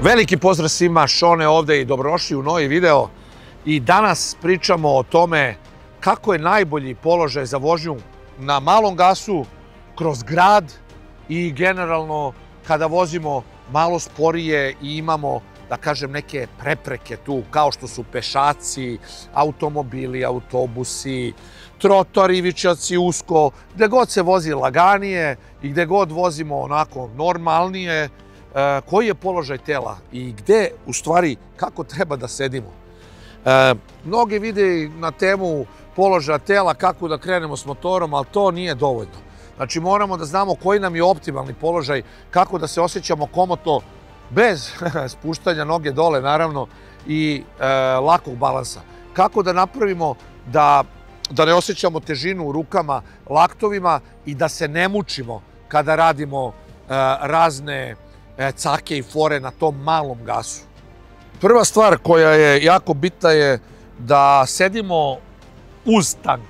Veliki pozdrav svima, Šone ovde i dobrodošli u novi video. I danas pričamo o tome kako je najbolji položaj za vožnju na malom gasu, kroz grad i generalno kada vozimo malo sporije i imamo, da kažem, neke prepreke tu, kao što su pešaci, automobili, autobusi, trotoari, ivičaci, usko, gde god se vozi laganije i gde god vozimo onako normalnije, koji je položaj tela i gde, u stvari, kako treba da sedimo. Mnogi vide na temu položaja tela kako da krenemo s motorom, ali to nije dovoljno. Znači, moramo da znamo koji nam je optimalni položaj, kako da se osjećamo komotno, bez spuštanja noge dole, naravno, i lakog balansa. Kako da napravimo da ne osjećamo težinu u rukama, laktovima i da se ne mučimo kada radimo razne cake i fore na tom malom gasu. Prva stvar koja je jako bitna je da sedimo uz tank.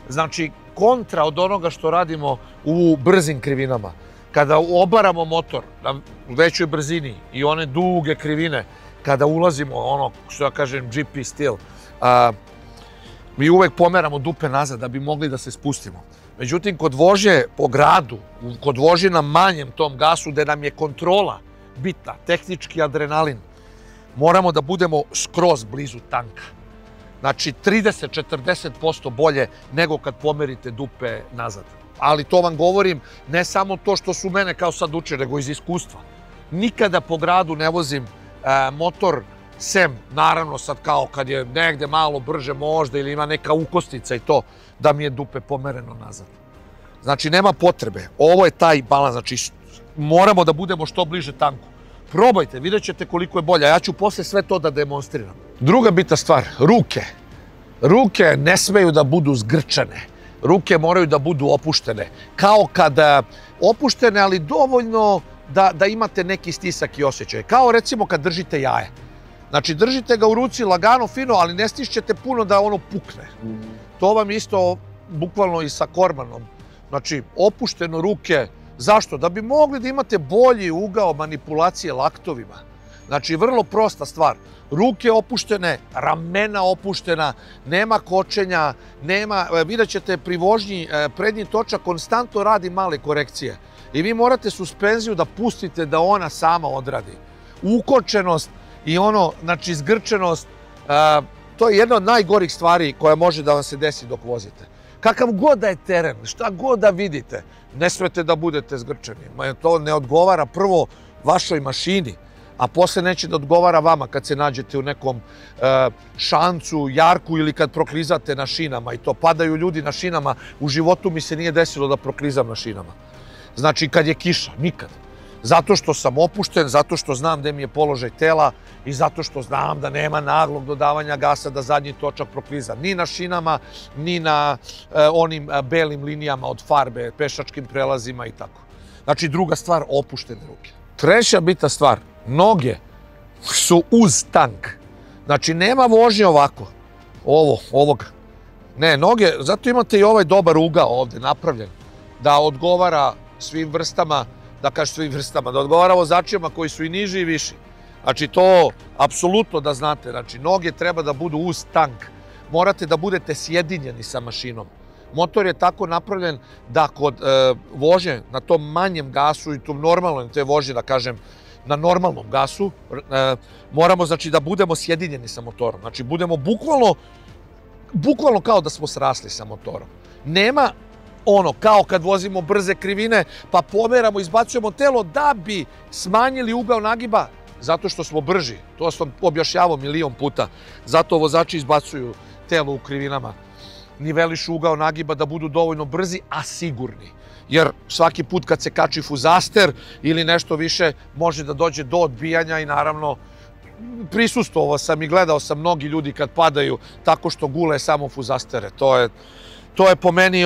Znači, kontra od onoga što radimo u brzim krivinama. Kada obaramo motor na većoj brzini i one duge krivine, kada ulazimo, ono što ja kažem GP stil, mi uvek pomeramo dupe nazad da bi mogli da se spustimo. Međutim, kod vožnje po gradu, kod vožnje na manjem tom gasu, gde nam je kontrola bitna, tehnički adrenalin, moramo da budemo skroz blizu tanka. Znači, 30-40% bolje nego kad pomerite dupe nazad. Ali to vam govorim ne samo to što su mene kao sad uče, nego iz iskustva. Nikada po gradu ne vozim motor, sem, naravno sad kao kad je negde malo brže možda ili ima neka ukosnica i to, da mi je dupe pomereno nazad. Znači, nema potrebe. Ovo je taj balans. Znači, moramo da budemo što bliže tanku. Probajte, vidjet ćete koliko je bolje. Ja ću posle sve to da demonstriram. Druga bitna stvar, ruke. Ruke ne smeju da budu zgrčane. Ruke moraju da budu opuštene. Kao kada opuštene, ali dovoljno da imate neki stisak i osjećaj. Kao recimo kad držite jaje. Znači, držite ga u ruci lagano, fino, ali ne stišćete puno da ono pukne. To vam isto bukvalno i sa kormanom. Znači, opušteno ruke. Zašto? Da bi mogli da imate bolji ugao manipulacije laktovima. Znači, vrlo prosta stvar. Ruke opuštene, ramena opuštena, nema kočenja, vidjet ćete pri vožnji prednji točak konstantno radi male korekcije. I vi morate suspenziju da pustite da ona sama odradi. Ukočenost i znači, zgrčenost, to je jedna od najgorih stvari koja može da vam se desi dok vozite. Kakav god da je teren, šta god da vidite, ne smete da budete zgrčeni. To ne odgovara prvo vašoj mašini, a posle neće da odgovara vama kad se nađete u nekom šancu, jarku ili kad proklizate na šinama i to. Padaju ljudi na šinama, u životu mi se nije desilo da proklizam na šinama. Znači, kad je kiša, nikad. Zato što sam opušten, zato što znam gde mi je položaj tela i zato što znam da nema naglog dodavanja gasa da zadnji točak prokliza ni na šinama, ni na onim belim linijama od farbe, pešačkim prelazima i tako. Znači, druga stvar, opuštene ruke. Treća bitna stvar, noge su uz tank. Znači, nema vožnje ovako, ovoga. Ne, noge, zato imate i ovaj dobar ugao ovde napravljen, da odgovara svim vrstama, da odgovara vozačima koji su i niži i viši. Znači, to apsolutno da znate. Znači, noge treba da budu uz tank. Morate da budete sjedinjeni sa mašinom. Motor je tako napravljen da kod vožnje na tom manjem gasu i tom normalnom, te vožnje, da kažem, na normalnom gasu, moramo, znači, da budemo sjedinjeni sa motorom. Znači, budemo bukvalno kao da smo srasli sa motorom. Nema kao kad vozimo brze krivine, pa pomeramo, izbacujemo telo da bi smanjili ugao nagiba, zato što smo brži. To sam objašnjavao milion puta. Zato vozači izbacuju telo u krivinama. Nivelišu ugao nagiba da budu dovoljno brzi, a sigurni. Jer svaki put kad se kači fuzaster ili nešto više, može da dođe do odbijanja i naravno prisustvovao sam i gledao sam mnogi ljudi kad padaju tako što gule samo fuzastere. To je po meni,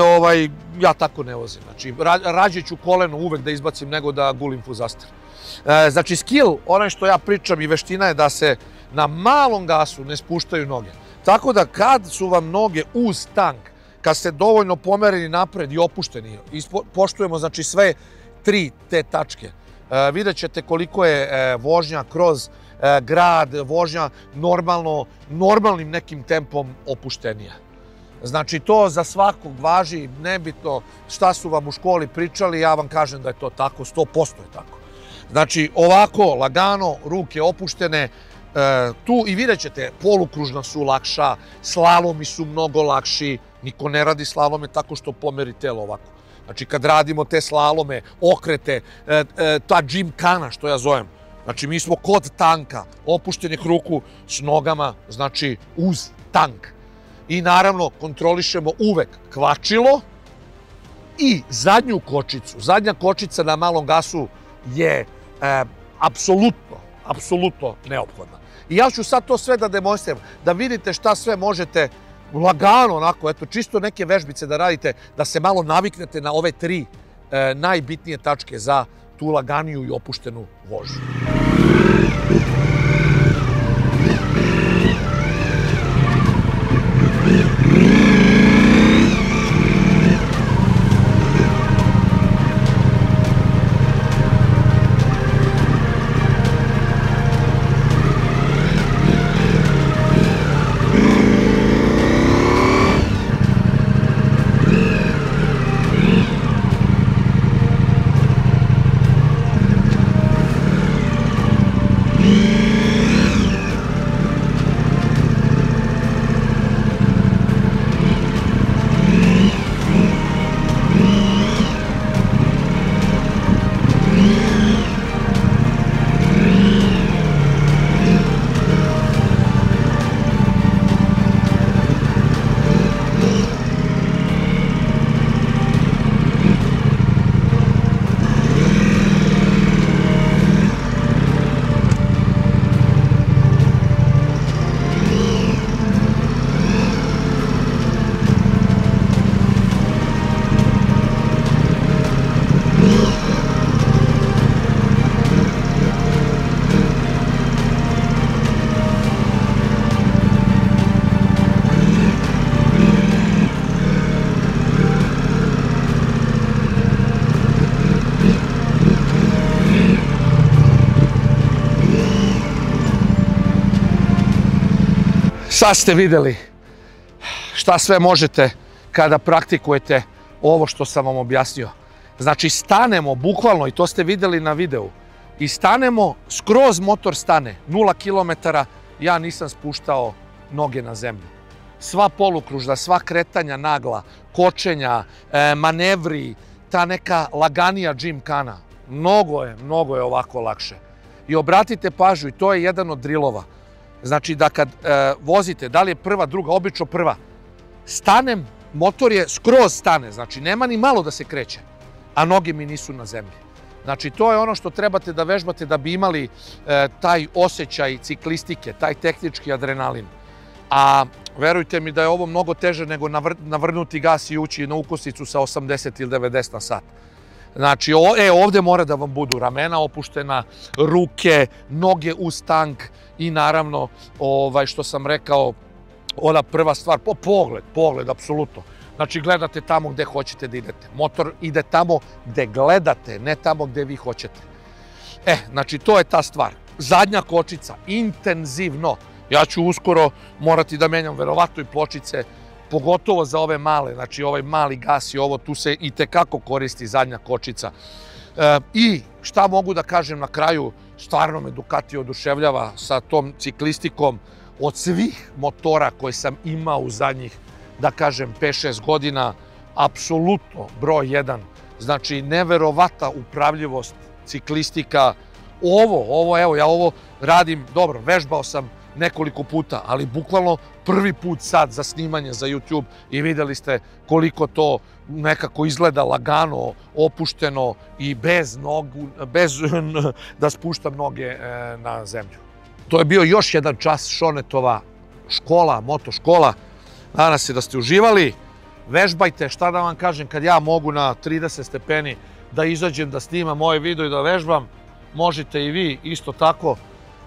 ja tako ne vozim. Znači, rađe ću koleno uvek da izbacim nego da gulim fuzaster. Znači, skill, onaj što ja pričam i veština je da se na malom gasu ne spuštaju noge. Tako da kad su vam noge uz tank, kad ste dovoljno pomereni napred i opušteni, poštujemo, znači, sve tri te tačke, vidjet ćete koliko je vožnja kroz grad, vožnja normalnim nekim tempom opuštenija. Znači to za svakog važi, nebitno šta su vam u školi pričali, ja vam kažem da je to tako, 100% je tako. Znači ovako, lagano, ruke opuštene, tu i vidjet ćete, polukružna su lakša, slalomi su mnogo lakši, niko ne radi slalome tako što pomeri telo ovako. Znači kad radimo te slalome, okrete, ta gymkhana što ja zovem, znači mi smo kod tanka, opuštenih ruku s nogama, znači uz tank. I naravno kontrolišemo uvek kvačilo i zadnju kočicu. Zadnja kočica na malom gasu je apsolutno neophodna. I ja ću sad to sve da demonstriram, da vidite šta sve možete lagano, onako, eto, čisto neke vežbice da radite, da se malo naviknete na ove 3 najbitnije tačke za tu laganiju i opuštenu vožnju. Sad ste videli šta sve možete kada praktikujete ovo što sam vam objasnio. Znači stanemo bukvalno, i to ste videli na videu, i stanemo, skroz motor stane, 0 km, ja nisam spuštao noge na zemlju. Sva polukružna, sva kretanja nagla, kočenja, manevri, ta neka laganija gymkhana, mnogo je ovako lakše. I obratite pažnju, i to je jedan od drilova. Znači da kad vozite, da li je prva, druga, obično prva, stanem, motor je skroz stane, znači nema ni malo da se kreće, a noge mi nisu na zemlji. Znači to je ono što trebate da vežbate da bi imali taj osjećaj ciklistike, taj tehnički adrenalin. A verujte mi da je ovo mnogo teže nego navrnuti gas i ući na ukosnicu sa 80 ili 90 na sat. Znači ovdje mora da vam budu ramena opuštena, ruke, noge uz tank i naravno, što sam rekao, ona prva stvar, pogled, apsolutno. Znači gledate tamo gde hoćete da idete. Motor ide tamo gde gledate, ne tamo gde vi hoćete. Znači to je ta stvar. Zadnja kočica, intenzivno. Ja ću uskoro morati da menjam verovatno i pločice, pogotovo za ove male, znači ovaj mali gas i ovo, tu se i tekako koristi zadnja kočica. I šta mogu da kažem na kraju, stvarno me Ducati oduševljava sa tom ciklistikom od svih motora koje sam imao u zadnjih, da kažem, 5-6 godina, apsolutno broj 1. Znači, neverovata upravljivost, ciklistika. Evo, ja ovo radim, dobro, vežbao sam nekoliko puta, ali bukvalno prvi put sad za snimanje za YouTube i videli ste koliko to nekako izgleda lagano, opušteno i bez da spuštam noge na zemlju. To je bio još jedan čas Šonetova škola, motoškola. Nadam se da ste uživali. Vežbajte, šta da vam kažem, kad ja mogu na 30 stepeni da izađem, da snimam ovaj video i da vežbam, možete i vi isto tako.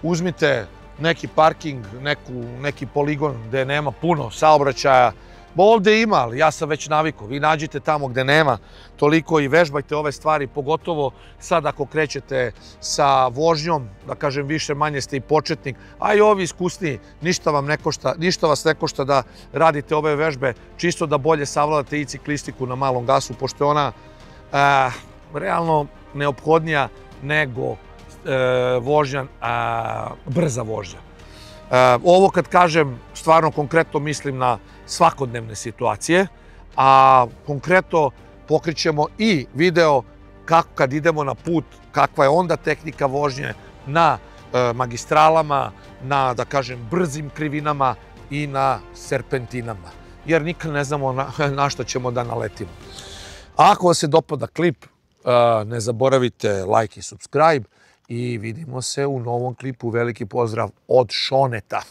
Uzmite neki parking, neki poligon gde nema puno saobraćaja, Ovde ima, ali ja sam već navikao. Vi nađite tamo gde nema toliko i vežbajte ove stvari, pogotovo sad ako krećete sa vožnjom, da kažem više manje ste i početnik, a i ovi iskusniji, ništa vas ne košta da radite ove vežbe, čisto da bolje savladate i ciklistiku na malom gasu, pošto je ona realno neophodnija nego vožnja, brza vožnja. Ovo kad kažem, stvarno konkretno mislim na svakodnevne situacije, a konkretno pokrićemo i video kako kad idemo na put, kakva je onda tehnika vožnje na magistralama, na, da kažem, brzim krivinama i na serpentinama, jer nikad ne znamo na što ćemo da naletimo. Ako vam se dopada klip, ne zaboravite like i subscribe i vidimo se u novom klipu. Veliki pozdrav od Šoneta.